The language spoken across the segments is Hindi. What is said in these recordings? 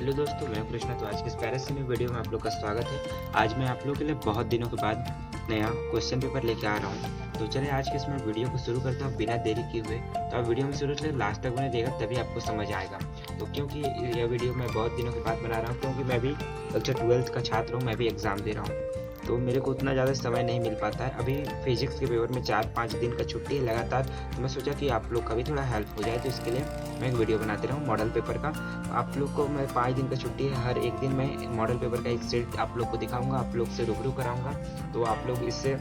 हेलो दोस्तों, मैं कृष्णा। तो आज के इस प्यारे से नई वीडियो में आप लोग का स्वागत है। आज मैं आप लोगों के लिए बहुत दिनों के बाद नया क्वेश्चन पेपर लेके आ रहा हूँ। तो चलिए आज के इसमें वीडियो को शुरू करता हूँ बिना देरी किए हुए। तो आप वीडियो में शुरू से लास्ट तक बने रहिएगा, तभी आपको समझ आएगा। तो क्योंकि यह वीडियो मैं बहुत दिनों के बाद बना रहा हूँ, क्योंकि मैं भी कक्षा 12th का छात्र हूँ, मैं भी एग्ज़ाम दे रहा हूँ। तो मेरे को उतना ज़्यादा समय नहीं मिल पाता है। अभी फिजिक्स के पेपर में 4-5 दिन का छुट्टी है लगातार। तो मैं सोचा कि आप लोग का भी थोड़ा हेल्प हो जाए, तो इसके लिए मैं एक वीडियो बनाते रहा हूँ मॉडल पेपर का। आप लोग को मैं 5 दिन का छुट्टी है, हर एक दिन मैं मॉडल पेपर का एक सेट आप लोग को दिखाऊंगा, आप लोग से रूबरू कराऊंगा। तो आप लोग इससे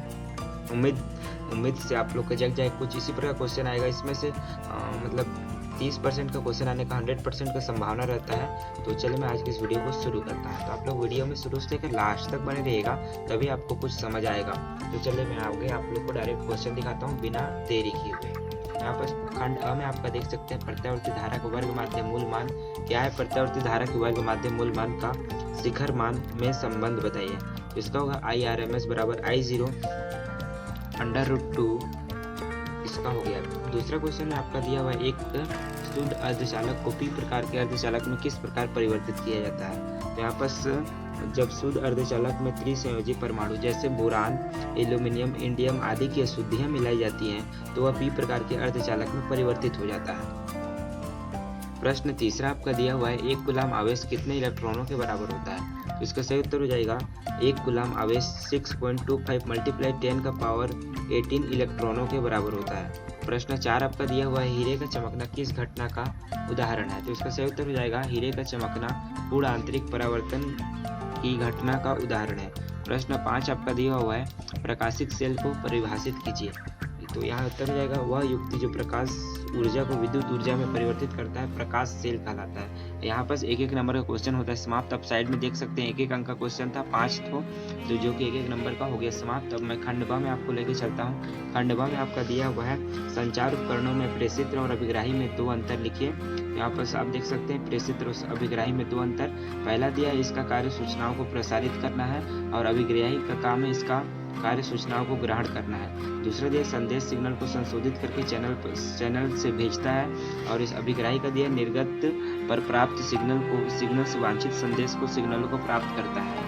उम्मीद से आप लोग का जग जाए। कुछ इसी प्रकार क्वेश्चन आएगा इसमें से मतलब 30% का क्वेश्चन आने का 100% का संभावना रहता है। तो चलिए मैं आज की इस वीडियो को शुरू करता हूँ। तो आप लोग वीडियो में शुरू से लेकर लास्ट तक बने रहिएगा, तभी आपको कुछ समझ आएगा। तो चलिए मैं आगे आप लोग को डायरेक्ट क्वेश्चन दिखाता हूँ बिना देरी किए हुए। यहाँ पर खंड अ में आपका देख सकते हैं, प्रत्यावर्ती धारा का वर्ग माध्य मूल मान क्या है। प्रत्यावर्ती धारा के वर्ग माध्य मूल मान का शिखर मान में संबंध बताइए। तो इसका होगा IRMS बराबर I0 √2। इसका हो गया। दूसरा क्वेश्चन में आपका दिया हुआ है, एक शुद्ध अर्धचालक को पी प्रकार के अर्धचालक में किस प्रकार परिवर्तित किया जाता है। तो यहाँ पर जब शुद्ध अर्धचालक में त्रिसंयोजी परमाणु जैसे बोरान, एल्यूमिनियम, इंडियम आदि की अशुद्धियां मिलाई जाती हैं, तो वह पी प्रकार के अर्धचालक में परिवर्तित हो जाता है। प्रश्न तीसरा आपका दिया हुआ है, एक कूलाम आवेश कितने इलेक्ट्रॉनों के बराबर होता है। तो इसका सही उत्तर हो जाएगा, एक कूलाम आवेश 6.25 × 10⁻18 इलेक्ट्रॉनों के बराबर होता है। प्रश्न 4 आपका दिया हुआ है, हीरे का चमकना किस घटना का उदाहरण है। तो इसका सही उत्तर हो जाएगा, हीरे का चमकना पूर्ण आंतरिक परावर्तन की घटना का उदाहरण है। प्रश्न 5 आपका दिया हुआ है, प्रकाशिक सेल को परिभाषित कीजिए। तो यहाँ उत्तर हो जाएगा, वह युक्ति जो प्रकाश ऊर्जा को विद्युत ऊर्जा में परिवर्तित करता है प्रकाश सेल कहलाता है। यहाँ पर एक नंबर का क्वेश्चन होता है समाप्त। आप साइड में देख सकते हैं एक अंक का क्वेश्चन था 5 तो जो कि एक नंबर का हो गया समाप्त। अब मैं खंड ब में आपको लेके चलता हूँ। खंड ब में आपका दिया हुआ है, संचार उपकरणों में प्रेषित्र और अभिग्राही में 2 अंतर लिखिए। यहाँ पर आप देख सकते हैं प्रेषित्र और अभिग्राही में 2 अंतर। पहला दिया है, इसका कार्य सूचनाओं को प्रसारित करना है, और अभिग्राही का काम है इसका कार्य सूचनाओं को ग्रहण करना है। दूसरा दिया, संदेश सिग्नल को संशोधित करके चैनल से भेजता है, और इस अभिग्राही का दिया, निर्गत पर प्राप्त सिग्नल से वांछित संदेश को सिग्नलों को प्राप्त करता है।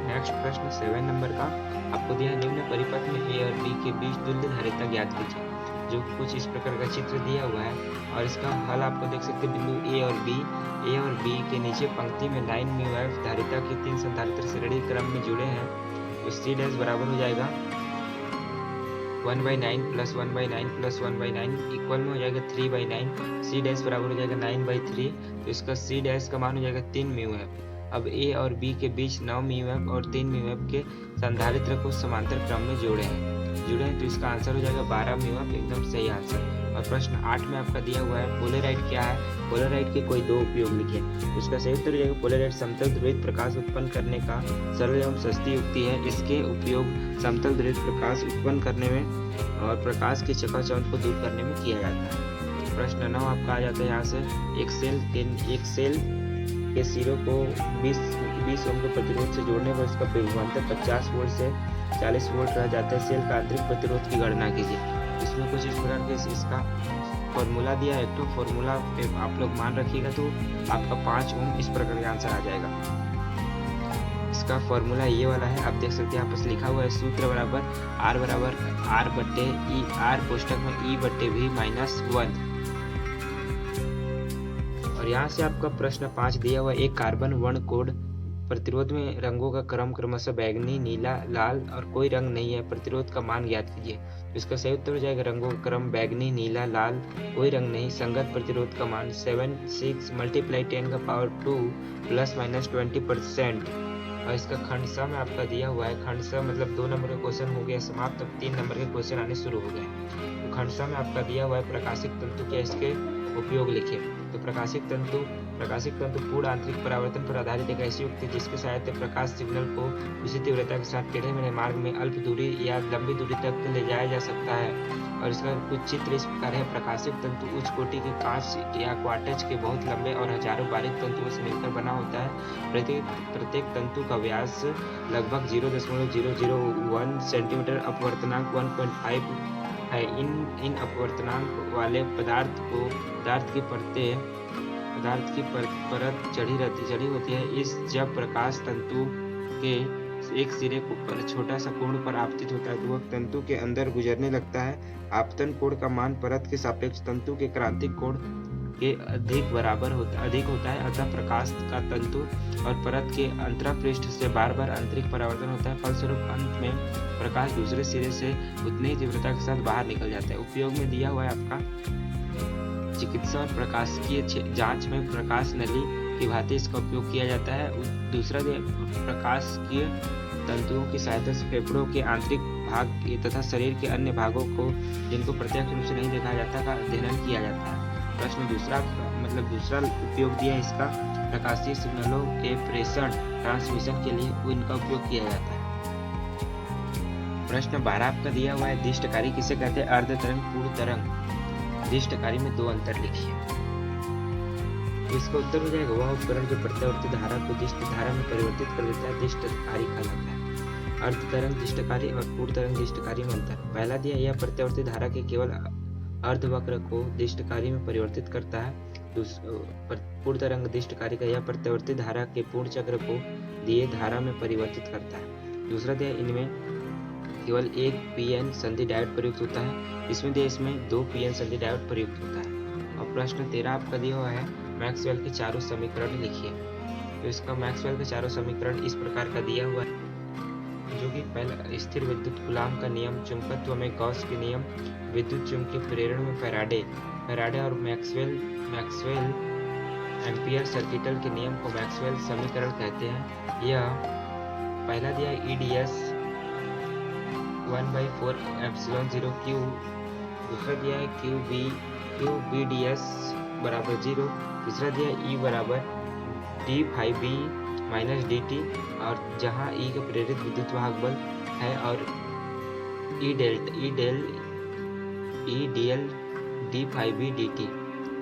नेक्स्ट प्रश्न 7 नंबर का आपको दिया, निम्न परिपथ में A और B के बीच तुल्य धारिता ज्ञात कीजिए। जो कुछ इस प्रकार का चित्र दिया हुआ है, और इसका हल आपको देख सकते हैं, बिंदु A और B के नीचे पंक्ति में लाइन में धारिता के 3 संधारित्र श्रेणी क्रम में जुड़े हैं। तो C' बराबर हो जाएगा 1/9 + 1/9 + 1/9 इक्वल में हो जाएगा 3/9। C' बराबर हो जाएगा 9/3। तो इसका C' का मान हो जाएगा 3 μF। अब A और B के बीच 9 μF और 3 μF के संधारित्र को समांतर क्रम में जोड़े हैं। तो इसका आंसर हो जाएगा 12 μF, एकदम सही आंसर। और प्रश्न 8 में आपका दिया हुआ है, पोलराइड क्या है। पोलराइड के कोई 2 उपयोग लिखिए। उसका सही उत्तर हो जाएगा, पोलराइड समतल ध्रुवित प्रकाश उत्पन्न करने का सरल एवं सस्ती युक्ति है। इसके उपयोग समतल ध्रुवित प्रकाश उत्पन्न करने में और प्रकाश के चकाचौंध को दूर करने में किया जाता है। प्रश्न 9 आपका आ जाता है यहाँ से, एक सेल के सिरों को 20 ओम के प्रतिरोध से जोड़ने पर इसका विभवांतर 50 वोल्ट से 40 वोल्ट रह जाता है। सेल का आंतरिक प्रतिरोध की गणना कीजिए। इसमें कुछ इस प्रकार के इसका फॉर्मूला दिया है, तो फॉर्मूला आप लोग मान रखिएगा, तो आपका 5 ओम इस प्रकार का आंसर आ जाएगा। इसका फॉर्मूला ये वाला है, आप देख सकते हैं यहाँ पर लिखा हुआ है, सूत्र बराबर R कोष्टक में E/V-1। और यहाँ से आपका प्रश्न 5 दिया हुआ, एक कार्बन वर्ण कोड प्रतिरोध में रंगों का क्रम क्रमशः बैंगनी, नीला, लाल और कोई रंग नहीं है, प्रतिरोध का मान ज्ञात कीजिए। इसका सही उत्तर हो जाएगा, रंगों का क्रम बैंगनी, नीला, लाल, कोई रंग नहीं, संगत प्रतिरोध का मान 6 × 10⁻² ± 20%। और इसका खंड स में आपका दिया हुआ है, खंड स मतलब 2 नंबर का क्वेश्चन हो गया समाप्त। अब 3 नंबर के क्वेश्चन आने शुरू हो गए। तो खंड स में आपका दिया हुआ है, प्रकाशिक तंतु क्या, इसके उपयोग लिखिए। तो प्रकाशिक तंतु पूर्ण आंतरिक परावर्तन पर आधारित एक ऐसी युक्ति जिसके सहायता प्रकाश सिग्नल को उसी तीव्रता के साथ टेढ़े मेढ़े मार्ग में अल्प दूरी या लंबी दूरी तक ले जाया जा सकता है। और इसका कुछ चित्र इस प्रकार है, प्रकाशिक तंतु उच्च कोटि के कांच या क्वार्ट्ज के बहुत लंबे और हजारों बारीक तंतुओं से मिलकर बना होता है। प्रत्येक तंतु का व्यास लगभग 0.001 सेंटीमीटर, अपवर्तनांक 1.5 है। इन अपवर्तनांक वाले पदार्थ की परतें पदार्थ की परत चढ़ी होती है। इस जब प्रकाश तंतु के एक सिरे पर छोटा सा कोण पर आपतित होता है तो वह तंतु के अंदर गुजरने लगता है। आपतन कोण का मान परत के सापेक्ष तंतु के क्रांतिक कोण के अधिक होता है। अतः प्रकाश का तंतु और परत के अंतरापृष्ठ से बार बार आंतरिक परावर्तन होता है। फलस्वरूप अंत में प्रकाश दूसरे सिरे से उतनी ही तीव्रता के साथ बाहर निकल जाता है। उपयोग में दिया हुआ है आपका चिकित्सा और प्रकाशिकी जांच में प्रकाश नली की भांति इसका उपयोग किया जाता है। दूसरा प्रकाशिकीय तंतुओं की सहायता से फेफड़ों के आंतरिक भाग तथा शरीर के अन्य भागों को जिनको प्रत्यक्ष रूप से नहीं देखा जाता का अध्ययन किया जाता है। प्रश्न दूसरा उपयोग दिया है इसका प्रकाशीय सिग्नलों के प्रेषण ट्रांसमिशन के लिए इनका उपयोग किया जाता है। प्रश्न 12 आपका दिया हुआ है दिष्टकारी किसे कहते हैं? अर्ध तरंग, पूर्ण तरंग। दिष्टकारी में दो अंतर लिखिए। इसका उत्तर हो जाएगा वह उपकरण जो प्रत्यावर्ती धारा को दिष्ट धारा में परिवर्तित कर देता है दिष्टकारी कहलाता है। अर्ध तरंग दिष्टकारी और पूर्ण तरंग दिष्टकारी में अंतर। पहला दिया यह प्रत्यावर्ती धारा के केवल अर्धवक्र को दिष्टकारी में परिवर्तित करता है। पूर्ण तरंग दिष्टकारी का यह प्रत्यावर्ती धारा के पूर्ण चक्र को दिए धारा में परिवर्तित करता है। दूसरा दिया इनमें केवल एक पीएन संधि डायोड प्रयुक्त होता है। इसमें दो पीएन संधि डायोड प्रयुक्त होता है। और प्रश्न 13 आपका दिया हुआ है मैक्सवेल के चारों समीकरण लिखिए। तो इसका मैक्सवेल के चारों समीकरण इस प्रकार का दिया हुआ है, जो कि पहला स्थिर विद्युत कूलाम का नियम, चुंबकत्व में गॉस के नियम, विद्युत चुंबकीय प्रेरण में फैराडे और मैक्सवेल एम्पियर सर्किटल के नियम को मैक्सवेल समीकरण कहते हैं। यह पहला दिया EDS 1/4 ε0 Q, दूसरा दिया है QBDS बराबर 0, तीसरा दिया E बराबर d∅B माइनस dt, और जहां E का प्रेरित विद्युत वाहक बल है और E dl d∅B dt।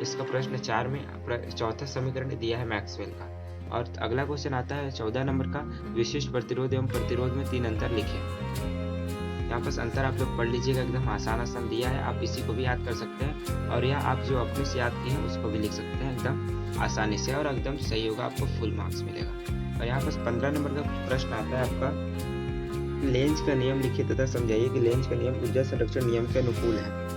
इसका प्रश्न 4 में चौथा समीकरण दिया है मैक्सवेल का। और अगला क्वेश्चन आता है 14 नंबर का विशिष्ट प्रतिरोध एवं प्रतिरोध में 3 अंतर लिखे। यहाँ पर अंतर आप लोग पढ़ लीजिएगा, एकदम आसान दिया है, आप इसी को भी याद कर सकते हैं और यह आप जो अपने से याद किए हैं उसको भी लिख सकते हैं एकदम आसानी से और एकदम सही होगा, आपको फुल मार्क्स मिलेगा। और यहाँ पर 15 नंबर का प्रश्न आता है आपका लेंज का नियम लिखिए तथा समझाइए कि लेंज का नियम ऊर्जा संरक्षण नियम के अनुकूल है।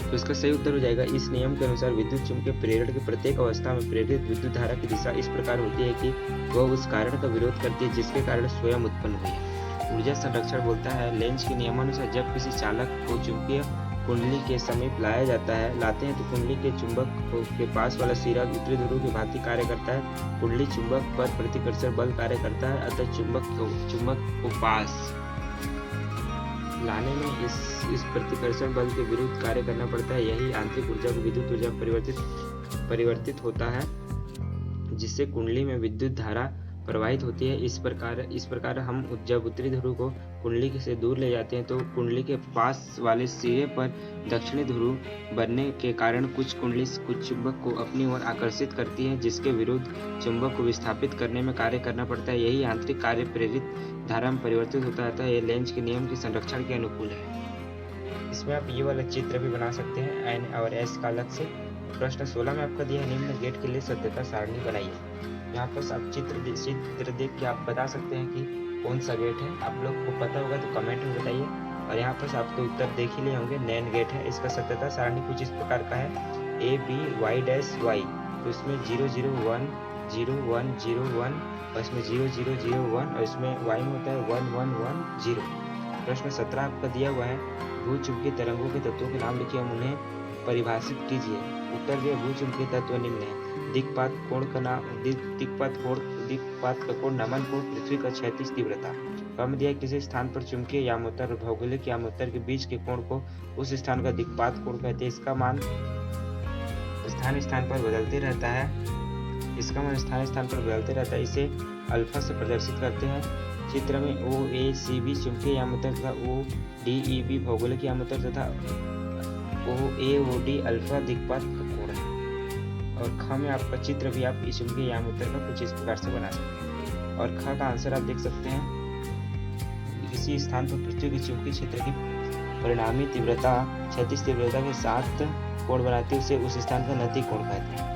तो इसका सही उत्तर हो जाएगा इस नियम के अनुसार विद्युत चुंबकीय प्रेरण की प्रत्येक अवस्था में प्रेरित विद्युत धारा की दिशा इस प्रकार होती है कि वह उस कारण का विरोध करती है जिसके कारण स्वयं उत्पन्न हुई है। ऊर्जा संरक्षण बोलता है लेंज के नियमानुसार जब किसी चालक को चुंबकीय कुंडली के समीप लाते हैं तो कुंडली के चुंबक के पास वाला सिरा उत्तरी ध्रुव की भांति कार्य करता है। कुंडली चुंबक पर प्रतिकर्षण बल कार्य करता है, अतः चुंबक को पास लाने में इस प्रतिकर्षण बल के विरुद्ध कार्य करना पड़ता है। यही आंतरिक ऊर्जा को विद्युत ऊर्जा परिवर्तित होता है, जिससे कुंडली में विद्युत धारा प्रवाहित होती है। इस प्रकार हम जब उत्तरी ध्रुव को कुंडली से दूर ले जाते हैं तो कुंडली के पास वाले सिरे पर दक्षिणी ध्रुव बनने के कारण कुछ चुंबक को अपनी ओर आकर्षित करती है, जिसके विरुद्ध चुंबक को विस्थापित करने में कार्य करना पड़ता है। यही आंतरिक कार्य प्रेरित धारा में परिवर्तित होता है। यह लेंज के नियम के संरक्षण के अनुकूल है। इसमें आप ये वाला चित्र भी बना सकते हैं एन और एस का अलग से। प्रश्न 16 में आपका दिया है निम्न गेट के लिए सत्यता सारणी बनाइए। यहाँ पर आप चित्र देख के आप बता सकते हैं कि कौन सा गेट है। आप लोग को पता होगा तो कमेंट में बताइए। और यहाँ पर आपको उत्तर देख ही लिए होंगे, नैन गेट है। इसका सत्यता सारणी कुछ इस प्रकार का है ABY'Y। तो इसमें 0 0 1 0 1 0 1 और इसमें 0 0 0 1 और इसमें Y में होता है 1 1 1 0। प्रश्न 17 आपका दिया हुआ है भू चुंबकीय तरंगों के तत्वों के नाम लिखिए, उन्हें परिभाषित कीजिए। उत्तर दिया भू चुंबकीय तत्व निम्न है। दिक्पात का कोण नमन कोण, पृथ्वी का क्षैतिज तीव्रता। कम दिया किसी स्थान पर चुंबकीय यामोत्तर और भौगोलिक यामोत्तर के बीच के कोण को उस स्थान का दिक्पात कोण कहते हैं। इसका मान स्थान पर बदलते रहता है। इसे अल्फा से प्रदर्शित करते हैं। चित्र में OACB चुंबकीय यामोत्तर तथा ODEB भौगोलिक यामोत्तर तथा OAOD अल्फा दिक्पात का कोण है। और ख में आपका चित्र भी आप इस चुंबकीय यामोत्तर का कुछ इस प्रकार से बना सकते हैं। और ख का आंसर आप देख सकते हैं किसी स्थान पर पृथ्वी के चुंबकीय क्षेत्र की परिणामी तीव्रता क्षैतिज तीव्रता के साथ कोण बनाती है, उसे उस स्थान का नति कोण कहते हैं।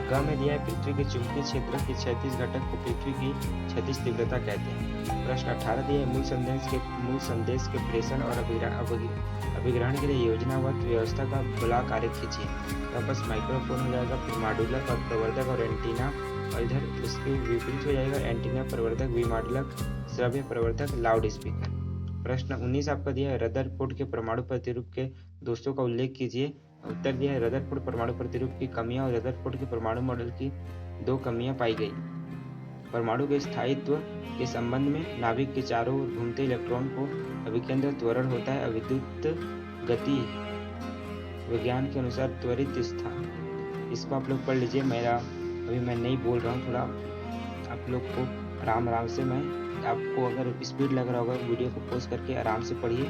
ग में दिया है पृथ्वी के चुंबकीय क्षेत्र के क्षैतिज घटक को पृथ्वी की क्षैतिज तीव्रता कहते हैं। प्रश्न 18 दिया है मूल संदेश के प्रेषण और अभिग्रहण के लिए योजनाबद्ध व्यवस्था का ब्लॉक आरेख खींचिए। तो बस माइक्रोफोन हो जाएगा, फिर मॉड्यूलर और प्रवर्धक और एंटीना, और इधर इसके विपरीत हो जाएगा एंटीना प्रवर्धक, विमॉड्यूलक, श्रव्य प्रवर्धक, लाउड स्पीकर। प्रश्न 19 आपका दिया है रदरफोर्ड के परमाणु प्रतिरूप के दोषों का उल्लेख कीजिए। उत्तर दिया है रदरफोर्ड परमाणु प्रतिरूप की कमियां और रदरफोर्ड के परमाणु मॉडल की 2 कमियां पाई गई। परमाणु के स्थायित्व के संबंध में नाभिक के चारों ओर घूमते इलेक्ट्रॉन को अभिकेंद्र त्वरण होता है। अविद्युत गति विज्ञान के अनुसार त्वरित स्थान। इसको आप लोग पढ़ लीजिए। अभी मैं नहीं बोल रहा हूँ, थोड़ा आप लोग को आराम से, मैं आपको अगर स्पीड लग रहा होगा वीडियो को पॉज करके आराम से पढ़िए,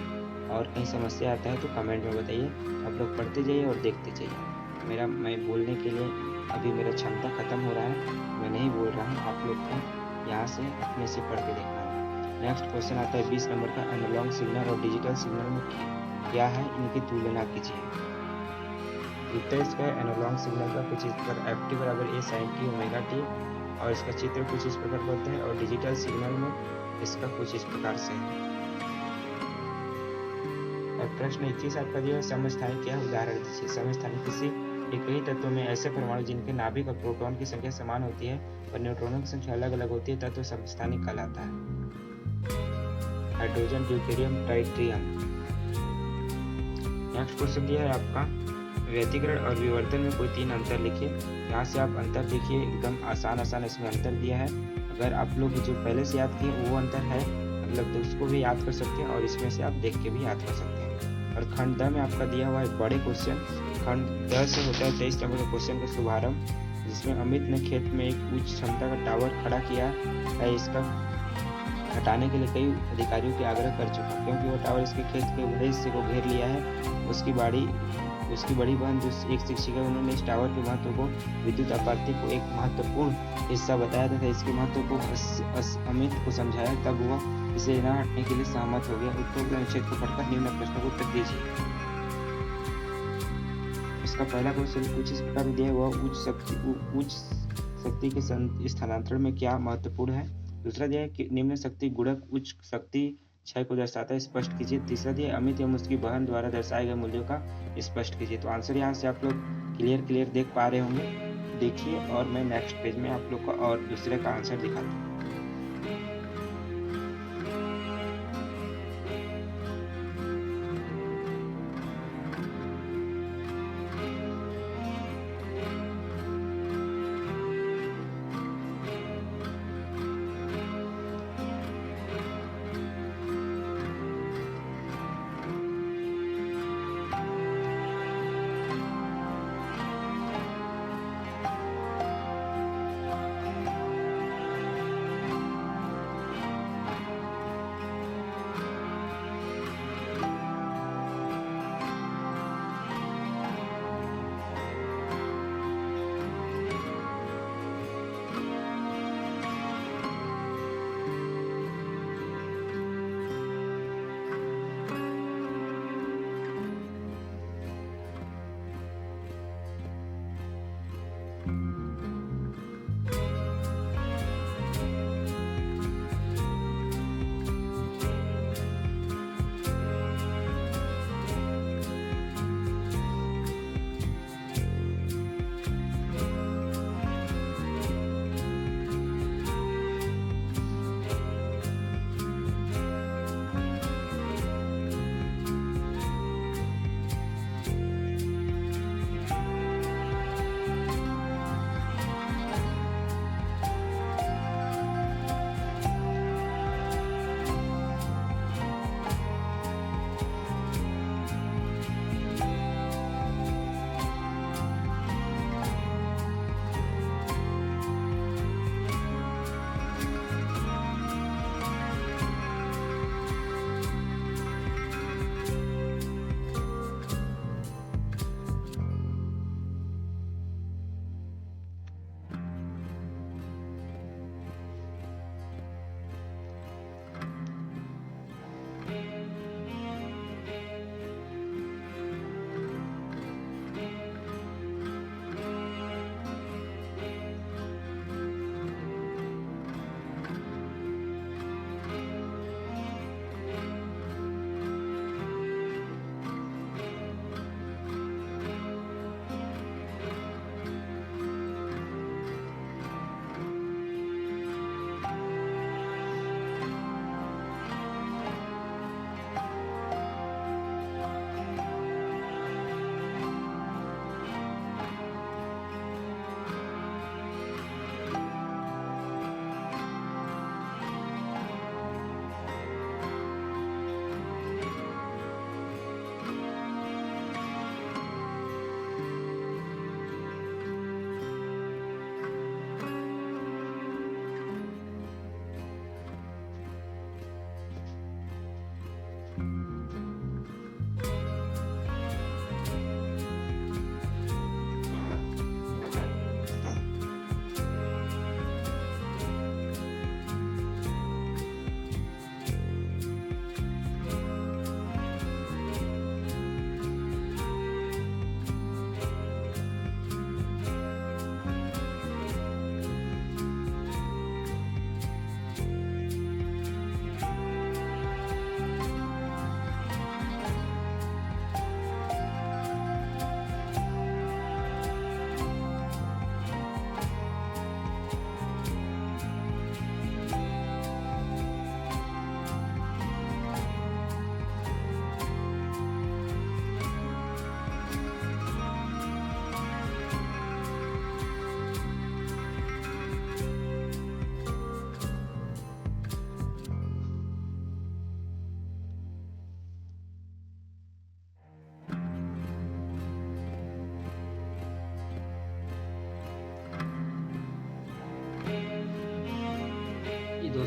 और कहीं समस्या आता है तो कमेंट में बताइए। आप लोग पढ़ते जाइए और देखते जाइए। मैं बोलने के लिए अभी मेरा क्षमता खत्म हो रहा है, मैं नहीं बोल रहा हूँ, आप लोग को यहाँ से अपने से पढ़ के देखना है। नेक्स्ट क्वेश्चन आता है 20 नंबर का, एनालॉग सिग्नल और डिजिटल सिग्नल में क्या है, इनकी तुलना कीजिए। उत्तर इसका एनालॉग सिग्नल का कुछ इस प्रकार ft बराबर a sin t omega t, और इसका चित्र कुछ इस प्रकार बनता है, और डिजिटल सिग्नल में इसका कुछ इस प्रकार से है। प्रश्न 21 आपका दिया है समस्थानिक क्या उदाहरण दीजिए। समस्थानिक किसी एक ही तत्व में ऐसे परमाणु जिनके नाभिक और प्रोटॉन की संख्या समान होती है और न्यूट्रॉनों की संख्या अलग अलग होती है तत्व समस्थानिक कहलाता है। Hydrogen, deuterium, tritium. Next question दिया है आपका व्यतिकरण और विवर्तन में कोई 3 अंतर लिखिए। यहाँ से आप अंतर देखिए, एकदम आसान इसमें अंतर दिया है। अगर आप लोग जो पहले से याद किए वो अंतर है, मतलब तो उसको भी याद कर सकते हैं, और इसमें से आप देख के भी याद कर सकते हैं। और खंड द में आपका दिया हुआ है बड़े क्वेश्चन। खंड द से होता है 23 नंबर का क्वेश्चन का शुभारंभ, जिसमें अमित ने खेत में एक उच्च क्षमता का टावर खड़ा किया है। इसका हटाने के लिए कई अधिकारियों के आग्रह कर चुका, क्योंकि वह टावर इसके खेत के बड़े हिस्से को घेर लिया है। उसकी बड़ी बहन जो एक शिक्षिका, उन्होंने इस टावर के महत्व को, विद्युत आपूर्ति को एक महत्वपूर्ण हिस्सा बताया तथा इसके महत्व को अमित को समझाया। तब वह इसे न हटने के लिए सहमत हो गया। उत्तर अनुच्छेद को पढ़कर निम्न प्रश्नों को उत्तर दीजिए। इसका पहला क्वेश्चन कुछ इस प्रकार दिया हुआ, उच्च शक्ति के स्थानांतरण में क्या महत्वपूर्ण है। दूसरा दिया है कि निम्न शक्ति गुणक उच्च शक्ति क्षय को दर्शाता है, स्पष्ट कीजिए। तीसरा दिया है अमित एवं उसकी बहन द्वारा दर्शाए गए मूल्यों का स्पष्ट कीजिए। तो आंसर यहाँ से आप लोग क्लियर देख पा रहे होंगे, देखिए, और मैं नेक्स्ट पेज में आप लोग का और दूसरे का आंसर दिखाता हूँ।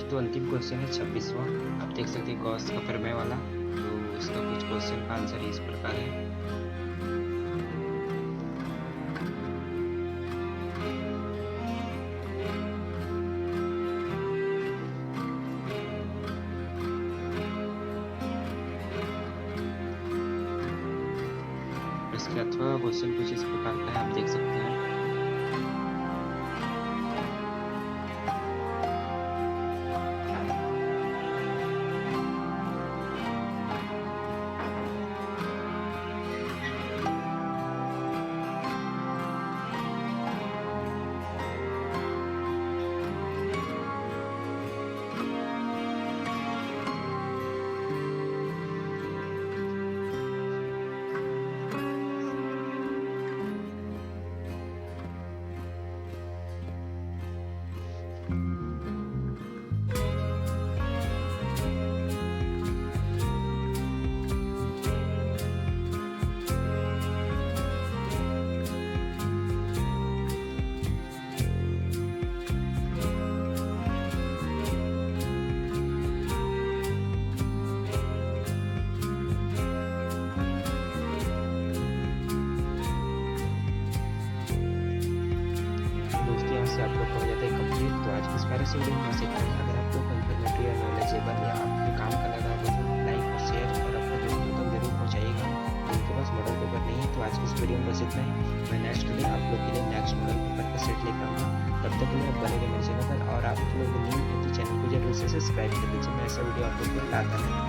तो अंतिम क्वेश्चन है 26वां। आप देख सकते हैं गॉस का प्रमेय वाला। तो इसका कुछ क्वेश्चन का आंसर इस प्रकार है। इसके अथवा क्वेश्चन कुछ इस प्रकार का है, आप देख सकते हैं। आप लोग हो जाता है कंप्लीट। तो आज की इस बारे से वीडियो में बस इतना ही। अगर आप लोग को इन्फॉर्मेटिव या नॉलेजेबल या आपके काम का लगा तो लाइक और शेयर और अपने दोस्तों तक जरूर पहुँचाइएगा। उनके पास मॉडल पेपर नहीं है। तो आज की इस वीडियो में बस इतना ही। मैं नेक्स्ट दिन आप लोग के लिए नेक्स्ट मॉडल पेपर का सेट लेकर आऊँगा। तब तक के लिए आप बने रहिए मेरे चैनल पर, और आप लोग न्यू है तो चैनल को जरूर से सब्सक्राइब कर दीजिए। मैं ऐसा वीडियो आप लोग को लाता नहीं।